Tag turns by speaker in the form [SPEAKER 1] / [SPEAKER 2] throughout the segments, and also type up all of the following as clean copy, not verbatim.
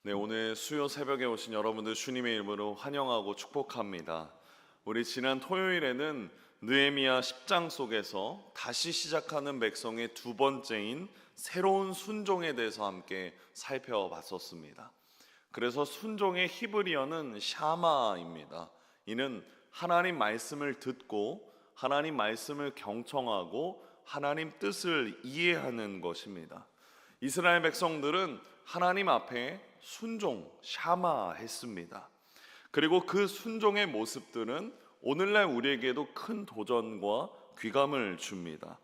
[SPEAKER 1] 네, 오늘 수요 새벽에 오신 여러분들 주님의 이름으로 환영하고 축복합니다. 우리 지난 토요일에는 느헤미야 10장 속에서 다시 시작하는 백성의 두 번째인 새로운 순종에 대해서 함께 살펴봤었습니다. 그래서 순종의 히브리어는 샤마입니다. 이는 하나님 말씀을 듣고 하나님 말씀을 경청하고 하나님 뜻을 이해하는 것입니다. 이스라엘 백성들은 하나님 앞에 순종, 샤마했습니다. 그리고 그 순종의 모습들은 오늘날 우리에게도 큰 도전과 귀감을 줍니다.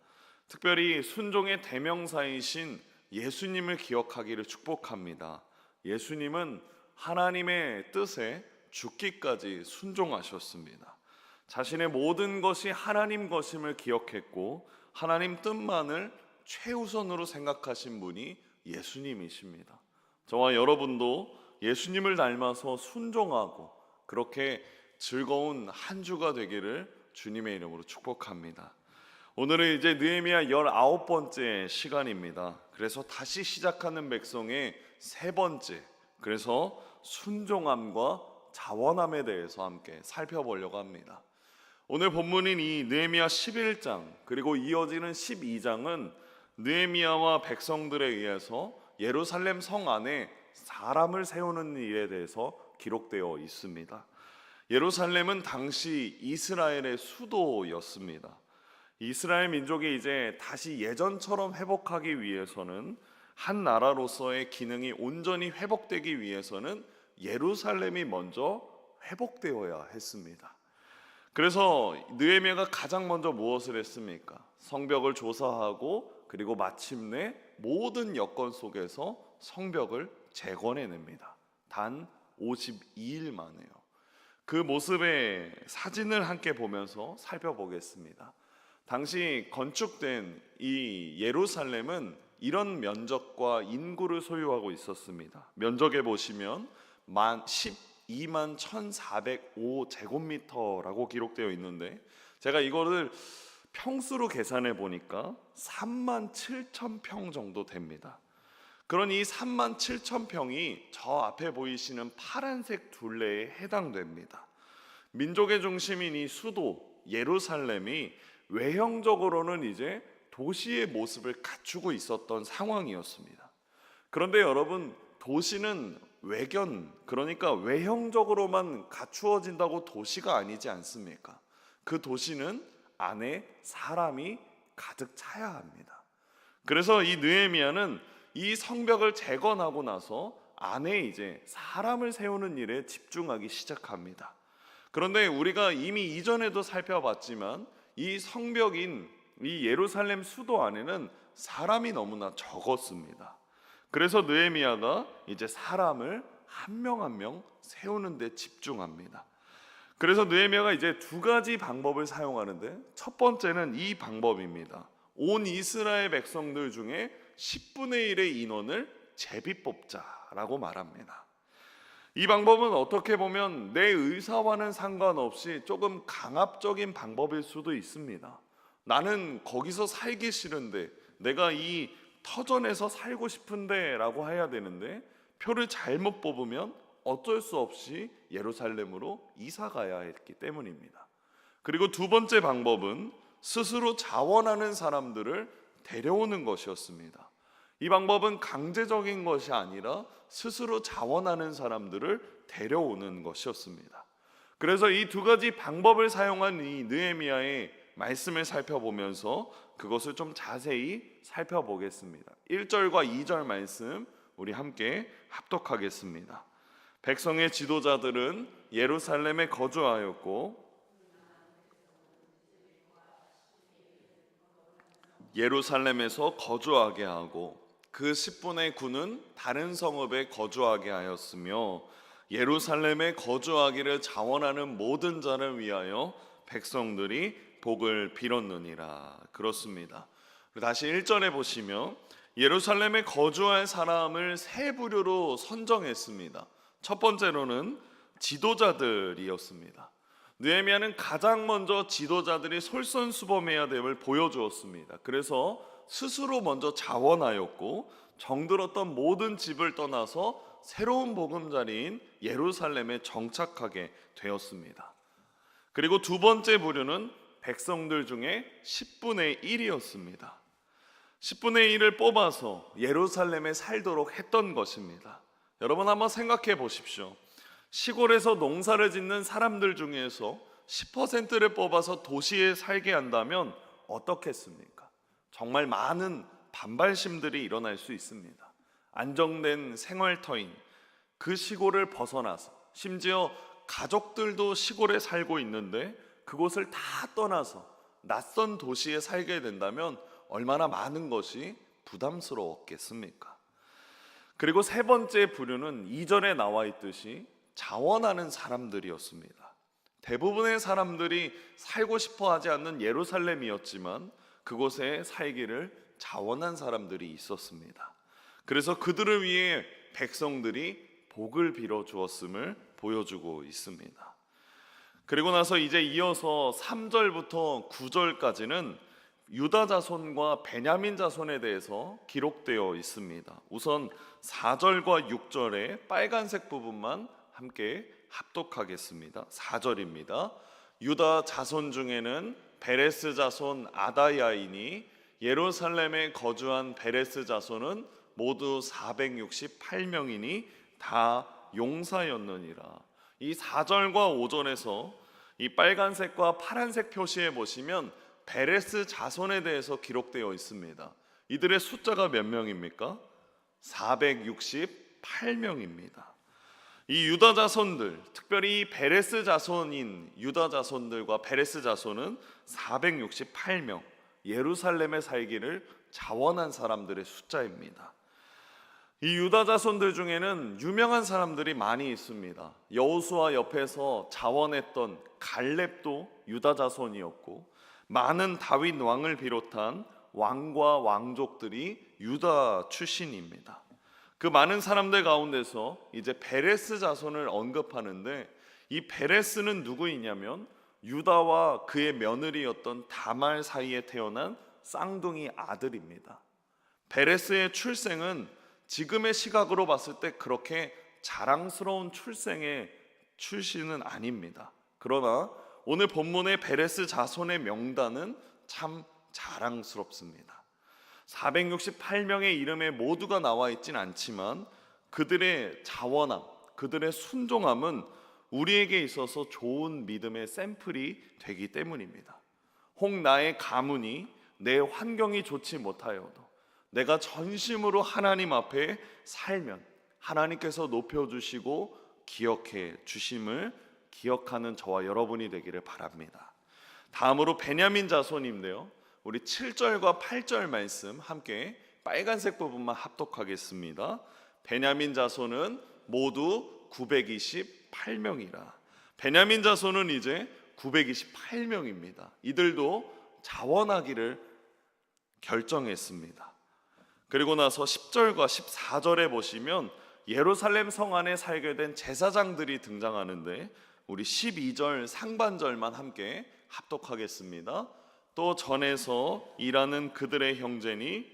[SPEAKER 1] 특별히 순종의 대명사이신 예수님을 기억하기를 축복합니다. 예수님은 하나님의 뜻에 죽기까지 순종하셨습니다. 자신의 모든 것이 하나님 것임을 기억했고 하나님 뜻만을 최우선으로 생각하신 분이 예수님이십니다. 저와 여러분도 예수님을 닮아서 순종하고 그렇게 즐거운 한 주가 되기를 주님의 이름으로 축복합니다. 오늘은 이제 느헤미야 19번째 시간입니다. 그래서 다시 시작하는 백성의 세 번째, 그래서 순종함과 자원함에 대해서 함께 살펴보려고 합니다. 오늘 본문인 이 느헤미야 11장 그리고 이어지는 12장은 느헤미야와 백성들에 의해서 예루살렘 성 안에 사람을 세우는 일에 대해서 기록되어 있습니다. 예루살렘은 당시 이스라엘의 수도였습니다. 이스라엘 민족이 이제 다시 예전처럼 회복하기 위해서는 한 나라로서의 기능이 온전히 회복되기 위해서는 예루살렘이 먼저 회복되어야 했습니다. 그래서 느헤미야가 가장 먼저 무엇을 했습니까? 성벽을 조사하고 그리고 마침내 모든 여건 속에서 성벽을 재건해냅니다. 단 52일 만에요. 그 모습의 사진을 함께 보면서 살펴보겠습니다. 당시 건축된 이 예루살렘은 이런 면적과 인구를 소유하고 있었습니다. 면적에 보시면 12만 1405제곱미터라고 기록되어 있는데 제가 이거를 평수로 계산해 보니까 3만 7천 평 정도 됩니다. 그런 이 3만 7천 평이 저 앞에 보이시는 파란색 둘레에 해당됩니다. 민족의 중심인 이 수도 예루살렘이 외형적으로는 이제 도시의 모습을 갖추고 있었던 상황이었습니다. 그런데 여러분, 도시는 외견, 그러니까 외형적으로만 갖추어진다고 도시가 아니지 않습니까? 그 도시는 안에 사람이 가득 차야 합니다. 그래서 이 느헤미야는 이 성벽을 재건하고 나서 안에 이제 사람을 세우는 일에 집중하기 시작합니다. 그런데 우리가 이미 이전에도 살펴봤지만 이 성벽인 이 예루살렘 수도 안에는 사람이 너무나 적었습니다. 그래서 느헤미야가 이제 사람을 한 명 한 명 세우는 데 집중합니다. 그래서 느헤미야가 이제 두 가지 방법을 사용하는데 첫 번째는 이 방법입니다. 온 이스라엘 백성들 중에 10분의 1의 인원을 제비 뽑자라고 말합니다. 이 방법은 어떻게 보면 내 의사와는 상관없이 조금 강압적인 방법일 수도 있습니다. 나는 거기서 살기 싫은데 내가 이 터전에서 살고 싶은데 라고 해야 되는데 표를 잘못 뽑으면 어쩔 수 없이 예루살렘으로 이사 가야 했기 때문입니다. 그리고 두 번째 방법은 스스로 자원하는 사람들을 데려오는 것이었습니다. 이 방법은 강제적인 것이 아니라 스스로 자원하는 사람들을 데려오는 것이었습니다. 그래서 이 두 가지 방법을 사용한 이 느헤미야의 말씀을 살펴보면서 그것을 좀 자세히 살펴보겠습니다. 1절과 2절 말씀 우리 함께 합독하겠습니다. 백성의 지도자들은 예루살렘에 거주하였고 예루살렘에서 거주하게 하고 그 10분의 9는 다른 성읍에 거주하게 하였으며 예루살렘에 거주하기를 자원하는 모든 자를 위하여 백성들이 복을 빌었느니라. 그렇습니다. 다시 1절에 보시면 예루살렘에 거주할 사람을 세 부류로 선정했습니다. 첫 번째로는 지도자들이었습니다. 느헤미야는 가장 먼저 지도자들이 솔선수범해야 됨을 보여주었습니다. 그래서 스스로 먼저 자원하였고 정들었던 모든 집을 떠나서 새로운 보금자리인 예루살렘에 정착하게 되었습니다. 그리고 두 번째 부류는 백성들 중에 10분의 1이었습니다. 10분의 1을 뽑아서 예루살렘에 살도록 했던 것입니다. 여러분 한번 생각해 보십시오. 시골에서 농사를 짓는 사람들 중에서 10%를 뽑아서 도시에 살게 한다면 어떻겠습니까? 정말 많은 반발심들이 일어날 수 있습니다. 안정된 생활터인 그 시골을 벗어나서, 심지어 가족들도 시골에 살고 있는데 그곳을 다 떠나서 낯선 도시에 살게 된다면 얼마나 많은 것이 부담스러웠겠습니까? 그리고 세 번째 부류는 2절에 나와 있듯이 자원하는 사람들이었습니다. 대부분의 사람들이 살고 싶어 하지 않는 예루살렘이었지만 그곳에 살기를 자원한 사람들이 있었습니다. 그래서 그들을 위해 백성들이 복을 빌어 주었음을 보여주고 있습니다. 그리고 나서 이제 이어서 3절부터 9절까지는 유다 자손과 베냐민 자손에 대해서 기록되어 있습니다. 우선 4절과 6절의 빨간색 부분만 함께 합독하겠습니다. 4절입니다. 유다 자손 중에는 베레스 자손 아다야이니 예루살렘에 거주한 베레스 자손은 모두 468명이니 다 용사였느니라. 이 4절과 5절에서 이 빨간색과 파란색 표시에 보시면 베레스 자손에 대해서 기록되어 있습니다. 이들의 숫자가 몇 명입니까? 468명입니다. 이 유다 자손들, 특별히 베레스 자손인 유다 자손들과 베레스 자손은 468명, 예루살렘에 살기를 자원한 사람들의 숫자입니다. 이 유다 자손들 중에는 유명한 사람들이 많이 있습니다. 여호수아 옆에서 자원했던 갈렙도 유다 자손이었고, 많은 다윗 왕을 비롯한 왕과 왕족들이 유다 출신입니다. 그 많은 사람들 가운데서 이제 베레스 자손을 언급하는데, 이 베레스는 누구이냐면 유다와 그의 며느리였던 다말 사이에 태어난 쌍둥이 아들입니다. 베레스의 출생은 지금의 시각으로 봤을 때 그렇게 자랑스러운 출신은 아닙니다. 그러나 오늘 본문의 베레스 자손의 명단은 참 자랑스럽습니다. 468명의 이름에 모두가 나와 있진 않지만 그들의 자원함, 그들의 순종함은 우리에게 있어서 좋은 믿음의 샘플이 되기 때문입니다. 혹 나의 가문이, 내 환경이 좋지 못하여도 내가 전심으로 하나님 앞에 살면 하나님께서 높여주시고 기억해 주심을 기억하는 저와 여러분이 되기를 바랍니다. 다음으로 베냐민 자손인데요, 우리 7절과 8절 말씀 함께 빨간색 부분만 합독하겠습니다. 베냐민 자손은 모두 928명이라. 베냐민 자손은 이제 928명입니다. 이들도 자원하기를 결정했습니다. 그리고 나서 10절과 14절에 보시면 예루살렘 성 안에 살게 된 제사장들이 등장하는데, 우리 12절 상반절만 함께 합독하겠습니다. 또 전에서 일하는 그들의 형제니,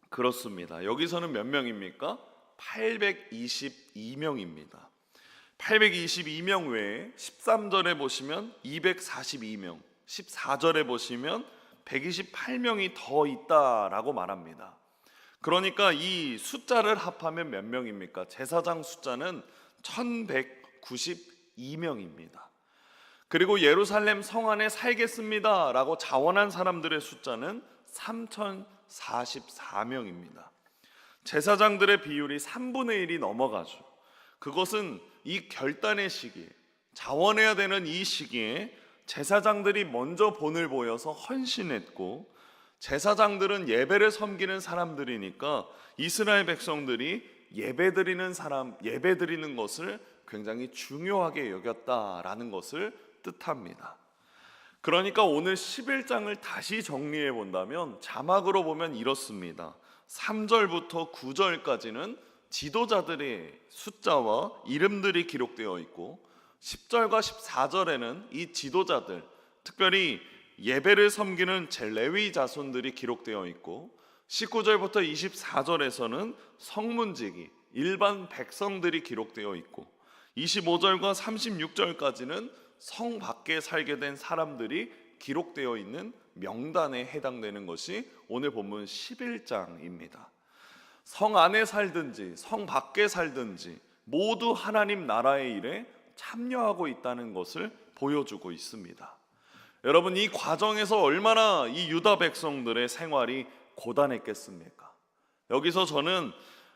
[SPEAKER 1] 그렇습니다. 여기서는 몇 명입니까? 822명입니다. 822명 외에 13절에 보시면 242명, 14절에 보시면 128명이 더 있다라고 말합니다. 그러니까 이 숫자를 합하면 몇 명입니까? 제사장 숫자는 1192명입니다. 그리고 예루살렘 성 안에 살겠습니다 라고 자원한 사람들의 숫자는 3044명입니다. 제사장들의 비율이 3분의 1이 넘어가죠. 그것은 이 결단의 시기에, 자원해야 되는 이 시기에 제사장들이 먼저 본을 보여서 헌신했고, 제사장들은 예배를 섬기는 사람들이니까 이스라엘 백성들이 예배드리는 것을 굉장히 중요하게 여겼다라는 것을 뜻합니다. 그러니까 오늘 11장을 다시 정리해 본다면 자막으로 보면 이렇습니다. 3절부터 9절까지는 지도자들의 숫자와 이름들이 기록되어 있고, 10절과 14절에는 이 지도자들, 특별히 예배를 섬기는 레위 자손들이 기록되어 있고, 19절부터 24절에서는 성문지기, 일반 백성들이 기록되어 있고 25절과 36절까지는 성 밖에 살게 된 사람들이 기록되어 있는 명단에 해당되는 것이 오늘 본문 11장입니다. 성 안에 살든지 성 밖에 살든지 모두 하나님 나라의 일에 참여하고 있다는 것을 보여주고 있습니다. 여러분, 이 과정에서 얼마나 이 유다 백성들의 생활이 고단했겠습니까? 여기서 저는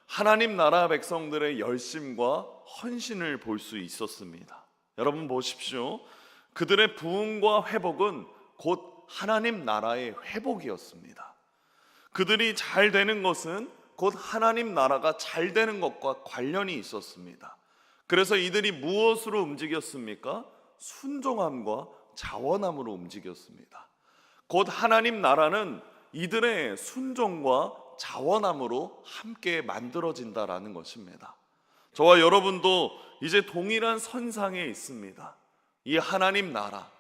[SPEAKER 1] 하나님 나라 백성들의 열심과 헌신을 볼 수 있었습니다. 여러분 보십시오. 그들의 부흥과 회복은 곧 하나님 나라의 회복이었습니다. 그들이 잘 되는 것은 곧 하나님 나라가 잘 되는 것과 관련이 있었습니다. 그래서 이들이 무엇으로 움직였습니까? 순종함과 자원함으로 움직였습니다. 곧 하나님 나라는 이들의 순종과 자원함으로 함께 만들어진다라는 것입니다. 저와 여러분도 이제 동일한 선상에 있습니다. 이 하나님 나라,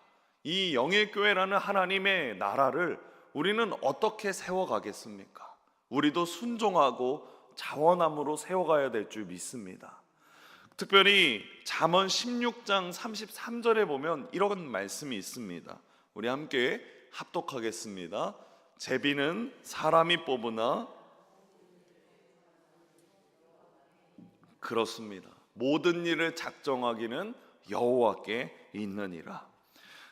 [SPEAKER 1] 이 영예교회라는 하나님의 나라를 우리는 어떻게 세워가겠습니까? 우리도 순종하고 자원함으로 세워가야 될 줄 믿습니다. 특별히 잠언 16장 33절에 보면 이런 말씀이 있습니다. 우리 함께 합독하겠습니다. 제비는 사람이 뽑으나 그렇습니다. 모든 일을 작정하기는 여호와께 있느니라.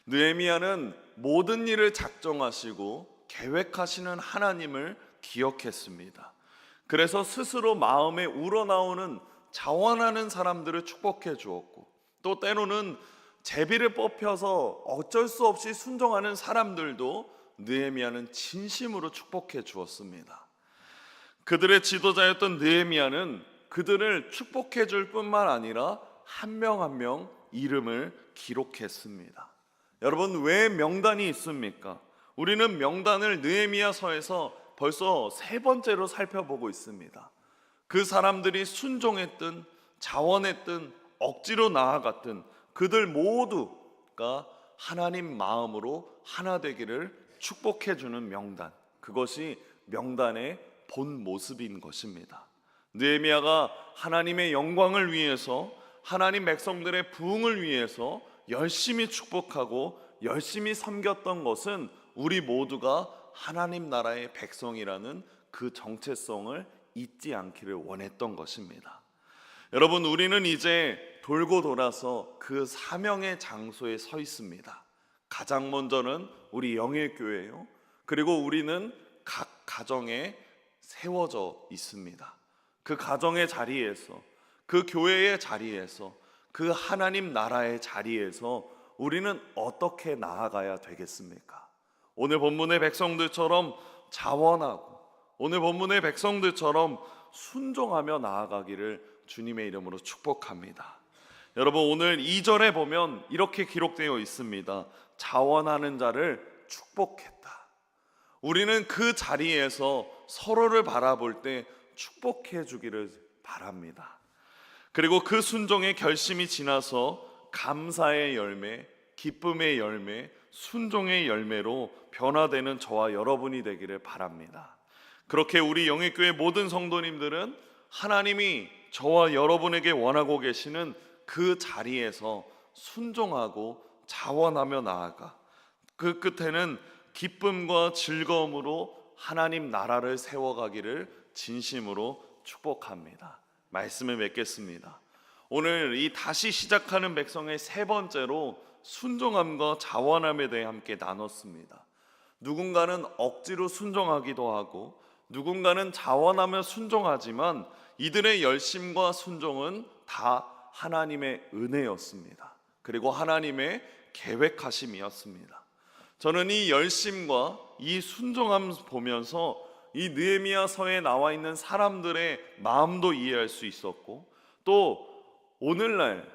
[SPEAKER 1] 느헤미야는 모든 일을 작정하시고 계획하시는 하나님을 기억했습니다. 그래서 스스로 마음에 우러나오는 자원하는 사람들을 축복해 주었고, 또 때로는 제비를 뽑혀서 어쩔 수 없이 순종하는 사람들도 느헤미야는 진심으로 축복해 주었습니다. 그들의 지도자였던 느헤미야는 그들을 축복해 줄 뿐만 아니라 한 명 한 명 이름을 기록했습니다. 여러분, 왜 명단이 있습니까? 우리는 명단을 느헤미야서에서 벌써 세 번째로 살펴보고 있습니다. 그 사람들이 순종했든 자원했든 억지로 나아갔든 그들 모두가 하나님 마음으로 하나 되기를 축복해 주는 명단, 그것이 명단의 본 모습인 것입니다. 느헤미야가 하나님의 영광을 위해서, 하나님 백성들의 부흥을 위해서 열심히 축복하고 열심히 섬겼던 것은 우리 모두가 하나님 나라의 백성이라는 그 정체성을 잊지 않기를 원했던 것입니다. 여러분, 우리는 이제 돌고 돌아서 그 사명의 장소에 서 있습니다. 가장 먼저는 우리 영예교회요. 그리고 우리는 각 가정에 세워져 있습니다. 그 가정의 자리에서, 그 교회의 자리에서, 그 하나님 나라의 자리에서 우리는 어떻게 나아가야 되겠습니까? 오늘 본문의 백성들처럼 자원하고 오늘 본문의 백성들처럼 순종하며 나아가기를 주님의 이름으로 축복합니다. 여러분, 오늘 2절에 보면 이렇게 기록되어 있습니다. 자원하는 자를 축복했다. 우리는 그 자리에서 서로를 바라볼 때 축복해 주기를 바랍니다. 그리고 그 순종의 결심이 지나서 감사의 열매, 기쁨의 열매, 순종의 열매로 변화되는 저와 여러분이 되기를 바랍니다. 그렇게 우리 영예교회 모든 성도님들은 하나님이 저와 여러분에게 원하고 계시는 그 자리에서 순종하고 자원하며 나아가 그 끝에는 기쁨과 즐거움으로 하나님 나라를 세워가기를 진심으로 축복합니다. 말씀을 맺겠습니다. 오늘 이 다시 시작하는 백성의 세 번째로 순종함과 자원함에 대해 함께 나눴습니다. 누군가는 억지로 순종하기도 하고 누군가는 자원하며 순종하지만 이들의 열심과 순종은 다 하나님의 은혜였습니다. 그리고 하나님의 계획하심이었습니다. 저는 이 열심과 이 순종함 보면서 이 느헤미야서에 나와 있는 사람들의 마음도 이해할 수 있었고, 또 오늘날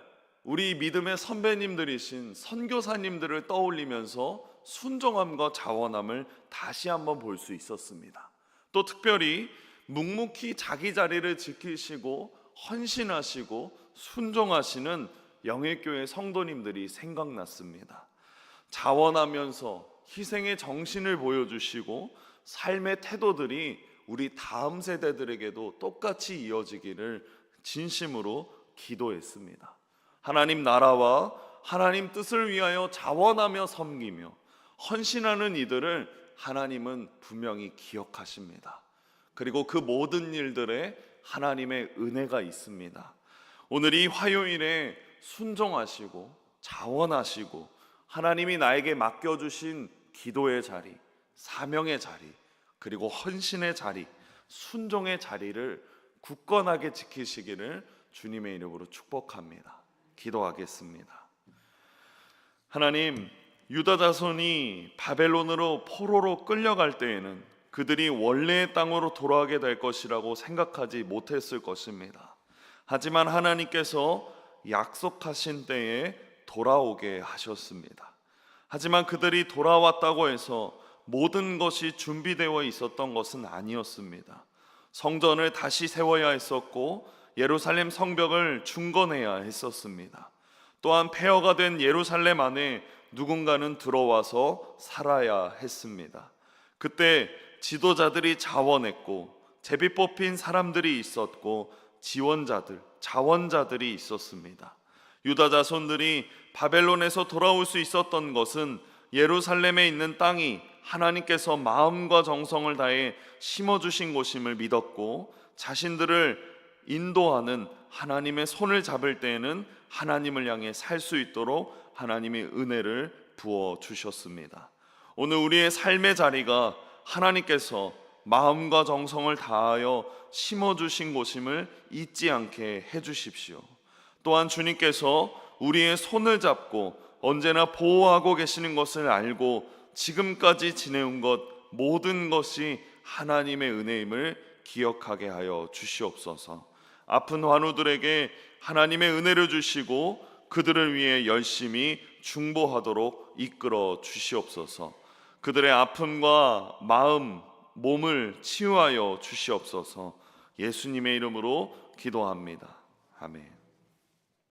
[SPEAKER 1] 우리 믿음의 선배님들이신 선교사님들을 떠올리면서 순종함과 자원함을 다시 한번 볼 수 있었습니다. 또 특별히 묵묵히 자기 자리를 지키시고 헌신하시고 순종하시는 영예교회 성도님들이 생각났습니다. 자원하면서 희생의 정신을 보여주시고 삶의 태도들이 우리 다음 세대들에게도 똑같이 이어지기를 진심으로 기도했습니다. 하나님 나라와 하나님 뜻을 위하여 자원하며 섬기며 헌신하는 이들을 하나님은 분명히 기억하십니다. 그리고 그 모든 일들에 하나님의 은혜가 있습니다. 오늘 이 화요일에 순종하시고 자원하시고 하나님이 나에게 맡겨주신 기도의 자리, 사명의 자리, 그리고 헌신의 자리, 순종의 자리를 굳건하게 지키시기를 주님의 이름으로 축복합니다. 기도하겠습니다. 하나님, 유다 자손이 바벨론으로 포로로 끌려갈 때에는 그들이 원래의 땅으로 돌아가게 될 것이라고 생각하지 못했을 것입니다. 하지만 하나님께서 약속하신 때에 돌아오게 하셨습니다. 하지만 그들이 돌아왔다고 해서 모든 것이 준비되어 있었던 것은 아니었습니다. 성전을 다시 세워야 했었고 예루살렘 성벽을 중건해야 했었습니다. 또한 폐허가 된 예루살렘 안에 누군가는 들어와서 살아야 했습니다. 그때 지도자들이 자원했고 제비 뽑힌 사람들이 있었고 지원자들, 자원자들이 있었습니다. 유다 자손들이 바벨론에서 돌아올 수 있었던 것은 예루살렘에 있는 땅이 하나님께서 마음과 정성을 다해 심어주신 곳임을 믿었고 자신들을 인도하는 하나님의 손을 잡을 때에는 하나님을 향해 살 수 있도록 하나님의 은혜를 부어 주셨습니다. 오늘 우리의 삶의 자리가 하나님께서 마음과 정성을 다하여 심어주신 곳임을 잊지 않게 해주십시오. 또한 주님께서 우리의 손을 잡고 언제나 보호하고 계시는 것을 알고 지금까지 지내온 것 모든 것이 하나님의 은혜임을 기억하게 하여 주시옵소서. 아픈 환우들에게 하나님의 은혜를 주시고 그들을 위해 열심히 중보하도록 이끌어 주시옵소서. 그들의 아픔과 마음, 몸을 치유하여 주시옵소서. 예수님의 이름으로 기도합니다. 아멘.